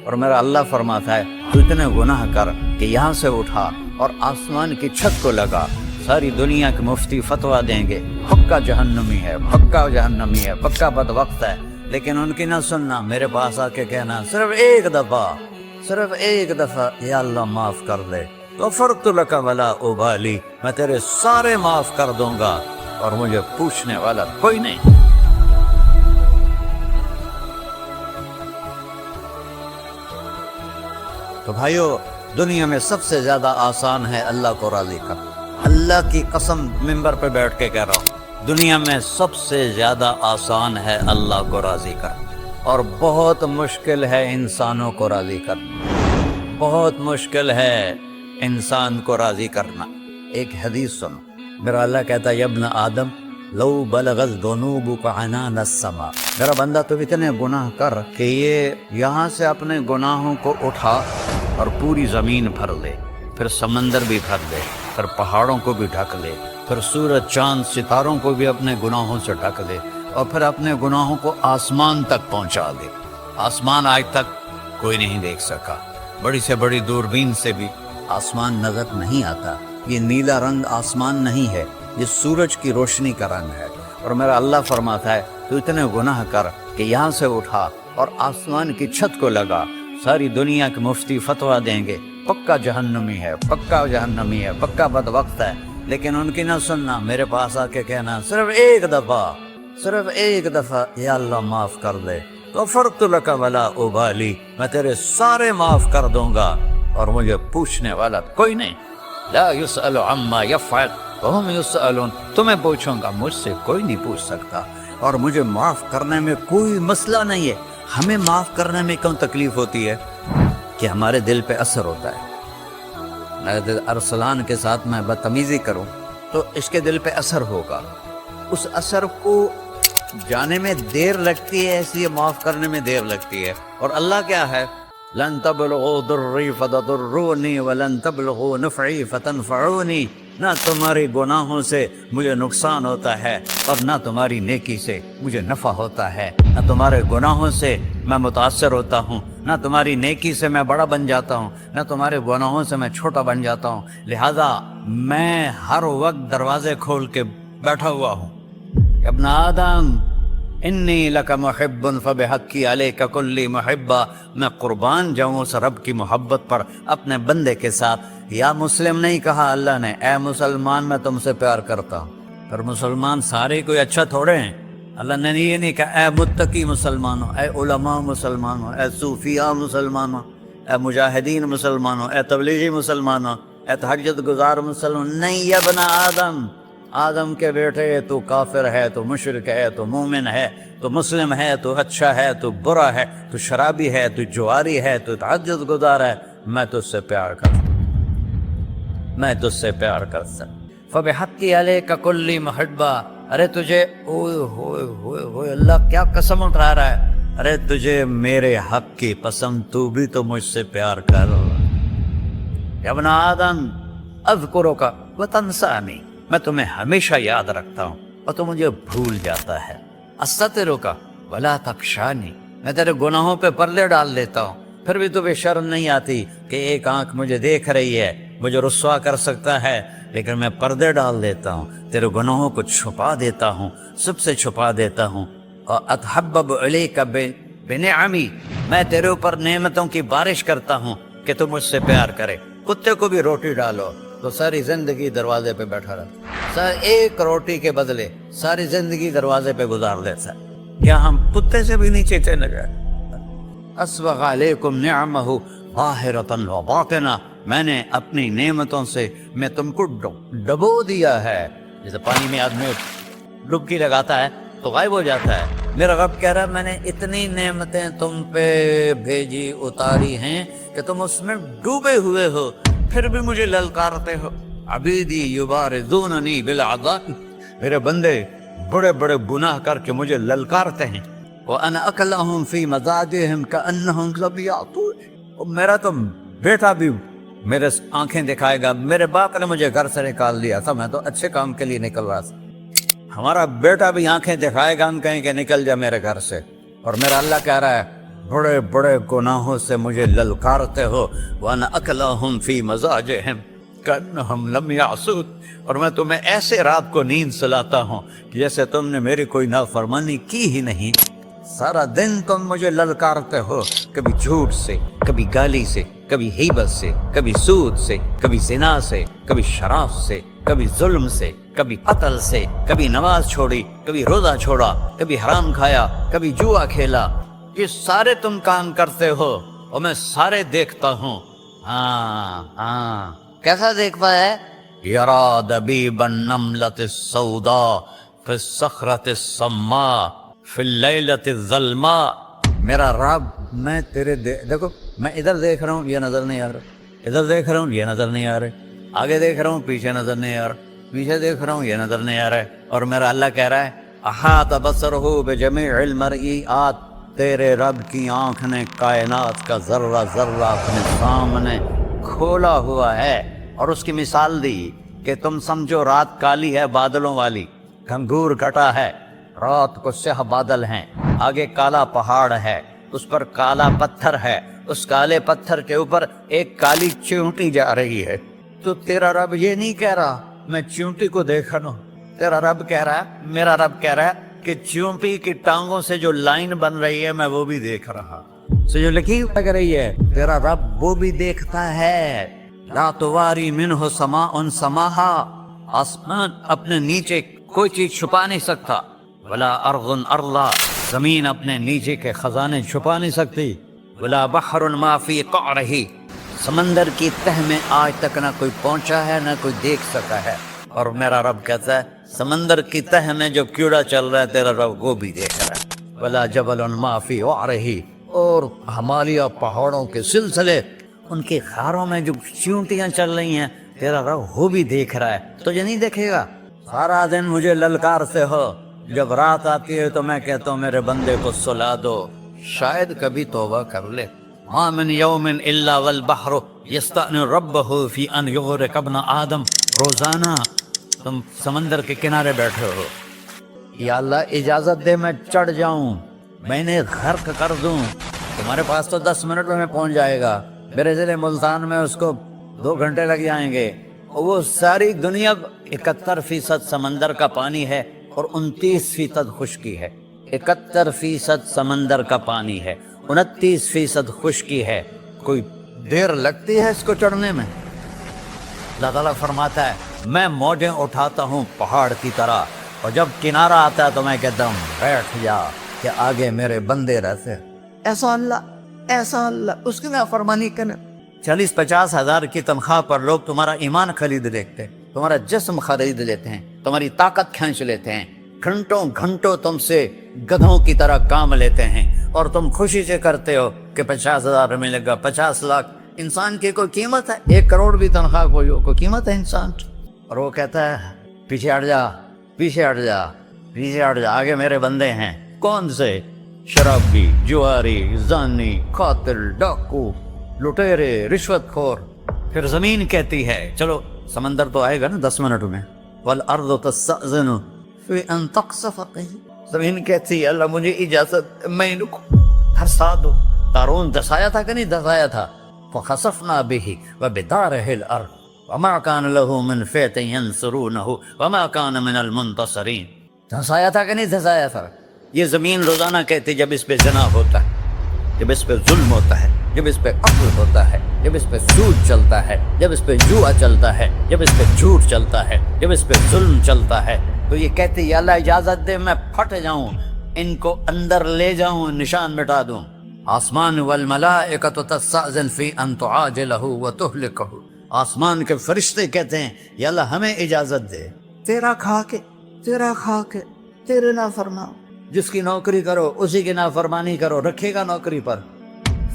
اور میرا اللہ فرماتا ہے تو اتنے گناہ کر کہ یہاں سے اٹھا اور آسمان کی چھت کو لگا، ساری دنیا کے مفتی فتویٰ دیں گے پکا جہنمی ہے، پکا جہنمی ہے، پکا بدبخت ہے، لیکن ان کی نہ سننا، میرے پاس آ کے کہنا صرف ایک دفعہ یا اللہ معاف کر دے، غفرت لک ولا ابالی، میں تیرے سارے معاف کر دوں گا اور مجھے پوچھنے والا کوئی نہیں۔ تو بھائیو، دنیا میں سب سے زیادہ آسان ہے اللہ کو راضی کرنا، اللہ کی قسم ممبر پہ بیٹھ کے کہہ رہا ہوں، دنیا میں سب سے زیادہ آسان ہے اللہ کو راضی کرنا، اور بہت مشکل ہے انسانوں کو راضی کرنا، بہت مشکل ہے انسان کو راضی کرنا۔ ایک حدیث سنو، میرا اللہ کہتا ہے یا ابن آدم لو بلغت ذنوبک عنان السماء، میرا بندہ تو اتنے گناہ کر کہ یہ یہاں سے اپنے گناہوں کو اٹھا اور پوری زمین بھر لے، پھر سمندر بھی بھر لے، پھر پہاڑوں کو بھی ڈھک لے، پھر سورج چاند ستاروں کو بھی اپنے گناہوں سے ڈھک لے، اور پھر اپنے گناہوں کو آسمان تک پہنچا دے۔ آسمان آج تک کوئی نہیں دیکھ سکا، بڑی سے بڑی دوربین سے بھی آسمان نظر نہیں آتا، یہ نیلا رنگ آسمان نہیں ہے، یہ سورج کی روشنی کا رنگ ہے۔ اور میرا اللہ فرماتا ہے تو اتنے گناہ کر کہ یہاں سے اٹھا اور آسمان کی چھت کو لگا، ساری دنیا کے مفتی فتویٰ دیں گے پکا جہنمی ہے، پکا جہنمی ہے، پکا بدبخت ہے، لیکن ان کی نہ سننا، میرے پاس آ کے کہنا صرف ایک دفعہ یا اللہ معاف کر دے، غفرت لک ولا ابالی، میں تیرے سارے معاف کر دوں گا اور مجھے پوچھنے والا کوئی نہیں۔ لا يسأل عما يفعل وهم يسألون، تمہیں پوچھوں گا، مجھ سے کوئی نہیں پوچھ سکتا، اور مجھے معاف کرنے میں کوئی مسئلہ نہیں ہے۔ ہمیں معاف کرنے میں کیوں تکلیف ہوتی ہے؟ کہ ہمارے دل پہ اثر ہوتا ہے۔ اگر ارسلان کے ساتھ میں بدتمیزی کروں تو اس کے دل پہ اثر ہوگا، اس اثر کو جانے میں دیر لگتی ہے، اس لیے معاف کرنے میں دیر لگتی ہے۔ اور اللہ کیا ہے؟ لن تبلغوا ضری فتضرونی ولن تبلغوا نفعی فتنفعونی، نہ تمہاری گناہوں سے مجھے نقصان ہوتا ہے اور نہ تمہاری نیکی سے مجھے نفع ہوتا ہے، نہ تمہارے گناہوں سے میں متاثر ہوتا ہوں، نہ تمہاری نیکی سے میں بڑا بن جاتا ہوں، نہ تمہارے گناہوں سے میں چھوٹا بن جاتا ہوں، لہذا میں ہر وقت دروازے کھول کے بیٹھا ہوا ہوں۔ ابن آدم انی لک محب فبحقی علیک کلی محبہ، میں قربان جاؤں اس رب کی محبت پر اپنے بندے کے ساتھ۔ یا مسلم نہیں کہا اللہ نے، اے مسلمان میں تم سے پیار کرتا ہوں۔ پر مسلمان سارے کوئی اچھا تھوڑے ہیں، اللہ نے یہ نہیں کہا اے متقی مسلمانوں، اے علماء مسلمانوں، اے صوفیاء مسلمانوں، اے مجاہدین مسلمانوں، اے تبلیغی مسلمانوں، اے تہجد گزار مسلمان، نہیں یا ابن آدم، آدم کے بیٹے، تو کافر ہے، تو مشرک ہے، تو مومن ہے، تو مسلم ہے، تو اچھا ہے، تو برا ہے، تو شرابی ہے، تو جواری ہے، تو تہجد گزار ہے، میں تجھ سے پیار کرتا ہوں، میں تجھ سے پیار کرتا ہوں۔ فبحقی علیک کلی محبہ، ارے تجھے اوئے ہوئے ہوئے ہوئے، اللہ کیا قسم اٹھا رہا ہے، ارے تجھے میرے حق کی قسم، تو بھی تو مجھ سے پیار کر۔ یا ابن آدم اذکرک وتنسانی، میں تمہیں ہمیشہ یاد رکھتا ہوں اور تو مجھے بھول جاتا ہے۔ استترک ولا تخشانی، میں تیرے گناہوں پہ پردے ڈال دیتا ہوں، پھر بھی تمہیں شرم نہیں آتی کہ ایک آنکھ مجھے دیکھ رہی ہے، مجھے رسوا کر سکتا ہے، لیکن میں پردے ڈال دیتا ہوں، تیرے گناہوں کو چھپا دیتا ہوں، سب سے چھپا دیتا ہوں۔ اور اتحبب علیک بنعمی، میں تیرے اوپر نعمتوں کی بارش کرتا ہوں کہ تو مجھ سے پیار کرے۔ کتے کو بھی روٹی ڈالو تو ساری زندگی دروازے پہ بیٹھا رہتا، ایک روٹی کے بدلے ساری زندگی دروازے پہ گزار دیتا ہے۔ کیا ہم کتے سے بھی نیچے چلے گئے؟ اسبغ علیکم نعمہ ظاہرۃ و باطنہ، میں نے اپنی نعمتوں سے میں تم کو ڈبو دیا ہے، جیسے پانی میں آدمی ڈبکی لگاتا ہے تو غائب ہو جاتا ہے۔ میرا رب کہہ رہا ہے میں نے اتنی نعمتیں تم پہ بھیجی، اتاری ہیں کہ تم اس میں ڈوبے ہوئے ہو، پھر بھی مجھے للکارتے ہو۔ عبیدی یبارزوننی بالعذاب، میرے بندے بڑے بڑے گناہ کر کے مجھے للکارتے ہیں۔ وَأَنَا أَكْلَهُمْ فِي مَزَاجِهِمْ كَأَنَّهُمْ لَمْ يَعْطُونِ، میرا تو بیٹا بھی میرے آنکھیں دکھائے گا، میرے باپ نے مجھے گھر سے نکال دیا تھا، میں تو اچھے کام کے لیے نکل رہا تھا، ہمارا بیٹا بھی آنکھیں دکھائے گا، ہم کہیں کہ نکل جا میرے گھر سے۔ اور میرا اللہ کہہ رہا ہے بڑے بڑے گناہوں سے مجھے للکارتے ہو، وَأَنَا أَكْلَهُمْ فِي مَزَاجِهِمْ كَأَنَّهُمْ لَمْ يَعْصُونِ، اور میں تمہیں ایسے رات کو نیند سلاتا ہوں کہ جیسے تم نے میری کوئی نافرمانی کی ہی نہیں۔ سارا دن تم مجھے للکارتے ہو، کبھی جھوٹ سے، کبھی گالی سے، کبھی غیبت سے، کبھی سود سے، کبھی زنا سے، کبھی شراب سے، کبھی ظلم سے، کبھی قتل سے، کبھی نماز چھوڑی، کبھی روزہ چھوڑا، کبھی حرام کھایا، کبھی جوا کھیلا۔ یہ سارے تم کام کرتے ہو اور میں سارے دیکھتا ہوں۔ ہاں ہاں، کیسا دیکھتا ہے؟ یرا دبیب النملۃ السوداء فی الصخرۃ الصماء فی اللیلۃ الظلماء۔ میرا رب، میں تیرے دیکھو، میں ادھر دیکھ رہا ہوں، یہ نظر نہیں آ رہا، ادھر دیکھ رہا ہوں، یہ نظر نہیں آ رہا، آگے دیکھ رہا ہوں، پیچھے نظر نہیں آ رہا، پیچھے دیکھ رہا ہوں، یہ نظر نہیں آ رہا ہے، اور میرا اللہ کہہ رہا ہے احاط بصرہ بجمیع المرئیات، تیرے رب کی آنکھ نے کائنات کا ذرہ ذرہ اپنے سامنے کھولا ہوا ہے۔ اور اس کی مثال دی کہ تم سمجھو رات کالی ہے بادلوں والی، گھنگور گھٹا ہے، رات کو سیاہ بادل ہیں، آگے کالا پہاڑ ہے، اس پر کالا پتھر ہے، اس کالے پتھر کے اوپر ایک کالی چیونٹی جا رہی ہے۔ تو تیرا رب یہ نہیں کہہ رہا میں چیونٹی کو دیکھ رہا ہوں، تیرا رب کہہ رہا ہے، میرا رب کہہ رہا ہے کہ چیونٹی کی ٹانگوں سے جو لائن بن رہی ہے میں وہ بھی دیکھ رہا، سے جو لکیر لگ رہی ہے تیرا رب وہ بھی دیکھتا ہے۔ لا تواری منہ سماء سماہا، آسمان اپنے نیچے کوئی چیز چھپا نہیں سکتا، ولا ارض ارضا، زمین اپنے نیچے کے خزانے چھپا نہیں سکتی، ولا بحر ما فی قعرہ، سمندر کی تہ میں آج تک نہ کوئی پہنچا ہے نہ کوئی دیکھ سکا ہے۔ اور میرا رب کہتا ہے سمندر کی تہ میں جو کیڑا چل رہا ہے تیرا رب وہ بھی دیکھ رہا ہے۔ ولا جبل ما فی وعرہ، اور ہمالیہ پہاڑوں کے سلسلے، ان کی خاروں میں جو چیونٹیاں چل رہی ہیں تیرا رب وہ بھی دیکھ رہا ہے، تجھے نہیں دیکھے گا؟ سارا دن مجھے للکارتے ہو، جب رات آتی ہے تو میں کہتا ہوں میرے بندے کو سلا دو، شاید کبھی توبہ کر لے۔ ما من یوم الا والبحر یستأنی ربہ فی ان یغرق ابن آدم، روزانہ تم سمندر کے کنارے بیٹھے ہو، یا اللہ اجازت دے میں چڑھ جاؤں، میں انہیں غرق کر دوں، تمہارے پاس تو 10 منٹ میں پہنچ جائے گا، میرے ضلع ملتان میں اس کو 2 گھنٹے لگ جائیں گے۔ وہ ساری دنیا 71% سمندر کا پانی ہے اور 29% خشکی ہے، 71% سمندر کا پانی ہے، 29% خشکی ہے، کوئی دیر لگتی ہے اس کو چڑھنے میں؟ اللہ تعالیٰ فرماتا ہے میں موجیں اٹھاتا ہوں پہاڑ کی طرح، اور جب کنارہ آتا ہے تو میں کہتا ہوں بیٹھ جا کہ آگے میرے بندے رہتے۔ ایسا اللہ اس کی نافرمانی کرنا۔ 40-50 ہزار کی تنخواہ پر لوگ تمہارا ایمان خرید لیتے ہیں، تمہارا جسم خرید لیتے ہیں، تمہاری طاقت کھینچ لیتے ہیں، گھنٹوں گھنٹوں تم سے گدھوں کی طرح کام لیتے ہیں، اور تم خوشی سے کرتے ہو کہ 50,000 ملے گا، 50 لاکھ۔ انسان کی کوئی قیمت ہے؟ 1 کروڑ بھی تنخواہ کوئی قیمت ہے انسان؟ اور وہ کہتا ہے پیچھے ہٹ جا، پیچھے ہٹ جا، پیچھے ہٹ جا، آگے میرے بندے ہیں۔ کون سے؟ شرابی، جواری، زانی، قاتل، ڈاکو، لٹیرے، رشوت خور۔ پھر زمین کہتی ہے چلو سمندر تو آئے گا نا 10 منٹ میں، والارض تستأذن فی ان تقصف قیل، زمین کہتی ہے اللہ مجھے اجازت، میں ان کو دھسا دو۔ قارون دھسایا تھا کہ نہیں دھسایا تھا؟ فخسفنا به وبداره الارض وما كان له من فئة ينصرونه وما كان من المنتصرين۔ دھسایا تھا کہ نہیں دھسایا تھا؟ یہ زمین روزانہ کہتی جب اس پہ زنا ہوتا ہے، جب اس پہ ظلم ہوتا ہے، جب اس پہ قتل ہوتا ہے، جب اس پہ سود چلتا ہے، جب اس پہ جوا چلتا ہے، جب اس پہ جھوٹ چلتا ہے، جب اس پہ ظلم چلتا ہے، تو یہ کہتی یا اللہ اجازت دے میں پھٹ جاؤں، ان کو اندر لے جاؤں، نشان مٹا دوں۔ آسمان والملائکۃ تستأذن فی ان تعاجلہ وتہلکہ، آسمان کے فرشتے کہتے ہیں یا اللہ ہمیں اجازت دے، تیرا کھا کے تیرے نافرمان، جس کی نوکری کرو اسی کی نافرمانی کرو، رکھے گا نوکری پر۔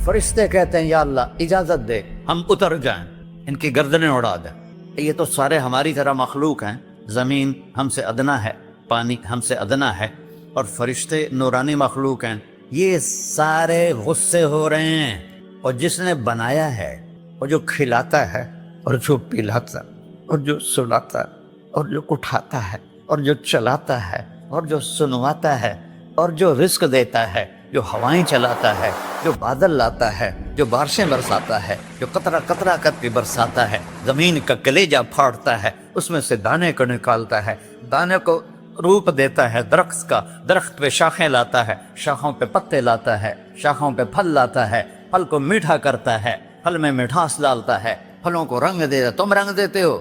فرشتے کہتے ہیں یا اللہ اجازت دے ہم اتر جائیں، ان کی گردنیں اڑا دیں۔ یہ تو سارے ہماری طرح مخلوق ہیں، زمین ہم سے ادنا ہے، پانی ہم سے ادنا ہے، اور فرشتے نورانی مخلوق ہیں، یہ سارے غصے ہو رہے ہیں۔ اور جس نے بنایا ہے اور جو کھلاتا ہے اور جو پلاتا اور جو سلاتا اور جو اٹھاتا ہے اور جو چلاتا ہے اور جو سنواتا ہے اور جو رزق دیتا ہے جو ہوائیں چلاتا ہے، جو بادل لاتا ہے، جو بارشیں برساتا ہے، جو قطرہ قطرہ کر کے برساتا ہے، زمین کا کلیجہ پھاڑتا ہے، اس میں سے دانے کو نکالتا ہے، دانے کو روپ دیتا ہے درخت کا، درخت پہ شاخیں لاتا ہے، شاخوں پہ پتے لاتا ہے، شاخوں پہ پھل لاتا ہے، پھل کو میٹھا کرتا ہے، پھل میں مٹھاس ڈالتا ہے، پھلوں کو رنگ دیتا ہے، تم رنگ دیتے ہو،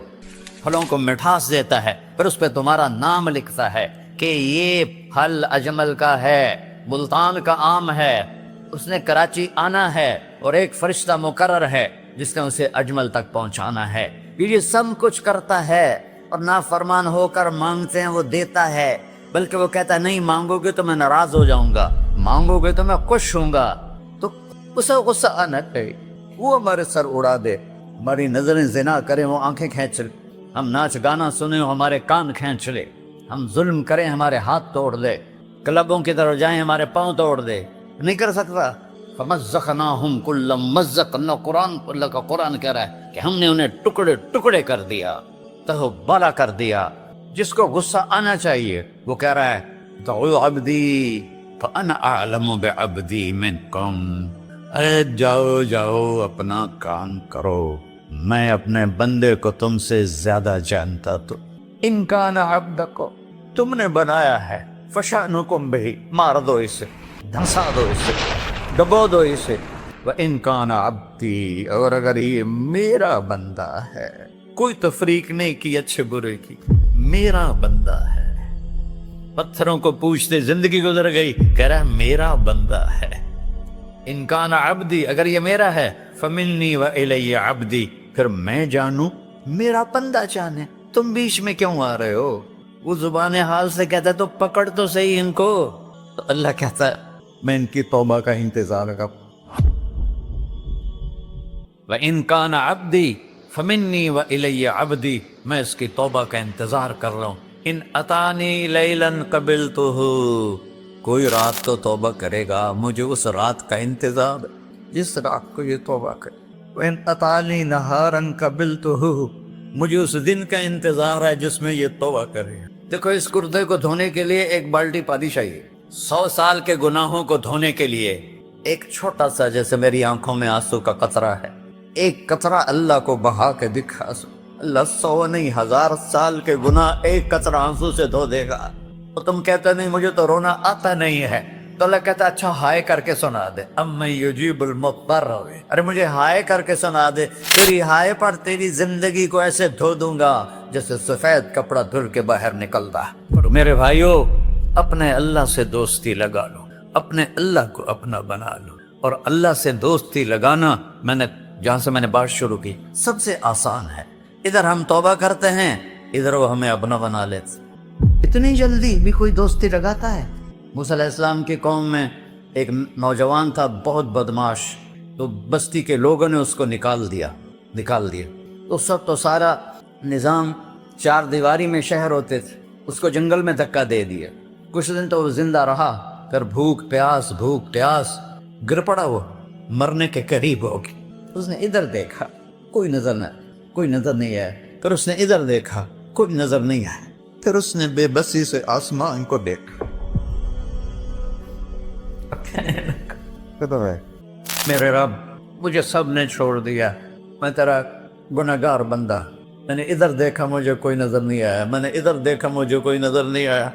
پھلوں کو مٹھاس دیتا ہے، پھر اس پہ تمہارا نام لکھتا ہے کہ یہ پھل اجمل کا ہے، ملتان کا آم ہے، اس نے کراچی آنا ہے، اور ایک فرشتہ مقرر ہے جس نے اسے اجمل تک پہنچانا ہے۔ یہ سب کچھ کرتا ہے، اور نافرمان ہو کر مانگتے ہیں وہ دیتا ہے، بلکہ وہ کہتا ہے نہیں مانگو گے تو میں ناراض ہو جاؤں گا، مانگو گے تو میں خوش ہوں گا۔ تو اسے غصہ آنا چاہیے، وہ ہمارے سر اڑا دے، ہماری نظریں زنا کریں وہ آنکھیں کھینچ لے، ہم ناچ گانا سنیں ہمارے کان کھینچ لے، ہم ظلم کریں ہمارے ہاتھ توڑ دے، کلبوں کی طرف جائیں ہمارے پاؤں توڑ دے، نہیں کر سکتا۔ فَمَزَّقْنَاهُمْ كُلَّ مُمَزَّقٍ، قرآن اللہ کا قرآن کہہ رہا ہے کہ ہم نے انہیں ٹکڑے ٹکڑے کر دیا، تہو بالا کر دیا۔ جس کو غصہ آنا چاہیے وہ کہہ رہا ہے دعو عبدی فَأَنَا أَعْلَمُ بِعَبْدِي مِنْكُمْ، ارے جاؤ جاؤ اپنا کام کرو، میں اپنے بندے کو تم سے زیادہ جانتا۔ تو ان کان عبدکم، تم نے بنایا ہے، فشانکم بہ، مار دو اسے، دھنسا دو اسے، ڈبو دو اسے۔ وَإِن كَانَ عَبْدِي، اور اگر یہ میرا بندہ ہے، کوئی تفریق نہیں کی اچھے برے کی، میرا بندہ ہے۔ پتھروں کو پوچھتے زندگی گزر گئی، کہہ رہا ہے میرا بندہ ہے۔ ان کان عبدی، اگر یہ میرا ہے، فمنی والی عبدی، پھر میں جانوں میرا بندہ جانے، تم بیچ میں کیوں آ رہے ہو؟ وہ زبان حال سے کہتا ہے تو پکڑ تو صحیح ان کو۔ تو اللہ کہتا ہے میں ان کی توبہ کا انتظار کروں۔ وَإِن كَانَ عَبْدِي فَمِنِّي وَإِلَيَّ عَبْدِي، میں اس کی توبہ کا انتظار کر رہا ہوں۔ ان اتانی لیلاً قبلتہ، کوئی رات تو توبہ کرے گا، مجھے اس رات کا انتظار ہے جس رات کو یہ توبہ کرے۔ وَإِنْ أَتَانِي نَهَارًا قَبِلْتُهُ، مجھے اس دن کا انتظار ہے جس میں یہ توبہ کرے۔ دیکھو اس کردے کو دھونے کے لیے ایک بالٹی پانی چاہیے، 100 سال کے گناہوں کو دھونے کے لیے ایک چھوٹا سا، جیسے میری آنکھوں میں آنسو کا قطرہ ہے، ایک قطرہ اللہ کو بہا کے دکھا سو، اللہ 100 نہیں 1000 سال کے گناہ ایک قطرہ آنسو سے دھو دے گا۔ تو تم کہتے نہیں مجھے تو رونا آتا نہیں ہے، تو اللہ کہتا اچھا ہائے کر کے سنا دے، اَمَّن يُجِيبُ الْمُضْطَرَّ، ارے مجھے ہائے کر کے سنا دے، تیری ہائے پر تیری زندگی کو ایسے دھو دوں گا جیسے سفید کپڑا دھل کے باہر نکلتا ہے۔ میرے بھائیو، اپنے اللہ سے دوستی لگا لو، اپنے اللہ کو اپنا بنا لو، اور اللہ سے دوستی لگانا، میں نے جہاں سے میں نے بات شروع کی، سب سے آسان ہے۔ ادھر ہم توبہ کرتے ہیں، ادھر وہ ہمیں اپنا بنا لیتے۔ اتنی جلدی بھی کوئی دوستی لگاتا ہے؟ موسیٰ علیہ السلام کی قوم میں ایک نوجوان تھا بہت بدماش، تو بستی کے لوگوں نے اس کو نکال دیا۔ اس وقت تو سارا نظام 4 دیواری میں شہر ہوتے تھے، اس کو جنگل میں دھکا دے دیا۔ کچھ دن تو وہ زندہ رہا، پھر بھوک پیاس گر پڑا، وہ مرنے کے قریب ہو گیا۔ اس نے ادھر دیکھا، کوئی نظر نہیں آیا، پھر اس نے ادھر دیکھا، کوئی نظر نہیں آیا، پھر اس نے بے بسی سے آسمان کو دیکھا۔ میرے رب، مجھے سب نے چھوڑ دیا، میں تیرا گناہگار بندہ، میں نے ادھر دیکھا مجھے کوئی نظر نہیں آیا، میں نے ادھر دیکھا مجھے کوئی نظر نہیں آیا،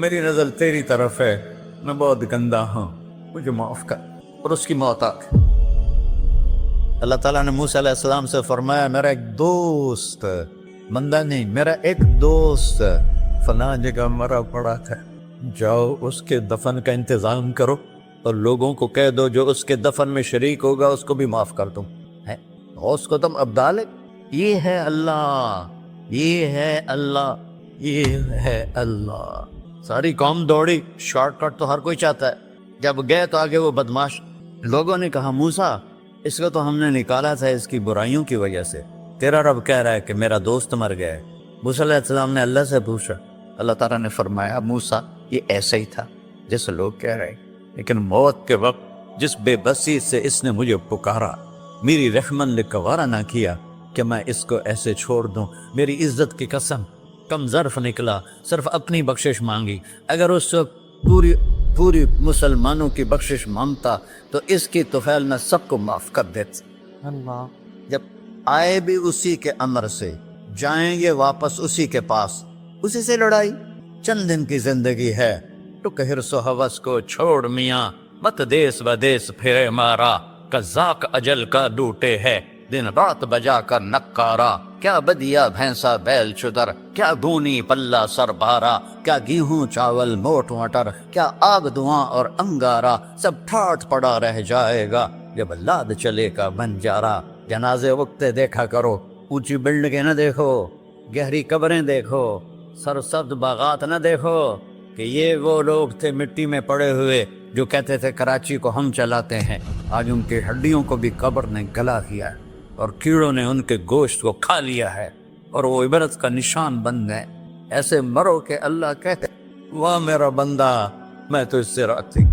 میری نظر تیری طرف ہے، میں بہت گندا ہوں، مجھے معاف کر۔ اور اس کی موت آ گئی۔ اللہ تعالیٰ نے موسیٰ علیہ السلام سے فرمایا میرا ایک دوست، بندہ نہیں، میرا ایک دوست فلاں جگہ مرا پڑا تھا، جاؤ اس کے دفن کا انتظام کرو، اور لوگوں کو کہہ دو جو اس کے دفن میں شریک ہوگا اس کو بھی معاف کر دوں۔ اس کو تم ابدال ہے، یہ ہے اللہ، یہ ہے اللہ، یہ ہے اللہ۔ ساری قوم دوڑی، شارٹ کٹ تو ہر کوئی چاہتا ہے۔ جب گئے تو آگے وہ بدماش لوگوں نے کہا موسیٰ، اس کو تو ہم نے نکالا تھا اس کی برائیوں کی وجہ سے، تیرا رب کہہ رہا ہے کہ میرا دوست مر گیا ہے۔ موسیٰ علیہ السلام نے اللہ سے پوچھا، اللہ تعالیٰ نے فرمایا موسیٰ یہ ایسا ہی تھا جیسے لوگ کہہ رہے ہیں، لیکن موت کے وقت جس بے بسی سے اس نے مجھے پکارا، میری رحمت نے گوارا نہ کیا کہ میں اس کو ایسے چھوڑ دوں، میری عزت کی قسم، کم ظرف نکلا، صرف اپنی بخشش مانگی۔ اگر اس وقت پوری پوری مسلمانوں کی بخشش مانگتا تو اس کی طفیل میں سب کو معاف کر دیتا۔ اللہ جب آئے بھی اسی کے امر سے، جائیں گے واپس اسی کے پاس، اسی سے لڑائی۔ چند دن کی زندگی ہے، ٹک ہرس و ہوس کو چھوڑ میاں، مت دیس بدیس پھرے مارا، قزاق اجل کا ڈوٹے ہے، دن رات بجا کر نکارا، کیا بدیا بھینسا بیل چدر، کیا گونی پلہ سر بارا، کیا گیہوں چاول موٹ مٹر، کیا آگ دھواں اور انگارا، سب ٹھاٹ پڑا رہ جائے گا جب لاد چلے کا بنجارا۔ جنازے وقتے دیکھا کرو، اونچی بلڈنگیں نہ دیکھو، گہری قبریں دیکھو، سرسبز باغات نہ دیکھو کہ یہ وہ لوگ تھے مٹی میں پڑے ہوئے جو کہتے تھے کراچی کو ہم چلاتے ہیں۔ آج ان کی ہڈیوں کو بھی قبر نے گلا کیا ہے اور کیڑوں نے ان کے گوشت کو کھا لیا ہے اور وہ عبرت کا نشان بن گئے۔ ایسے مرو کہ اللہ کہتے واہ میرا بندہ میں تو اس سے راضی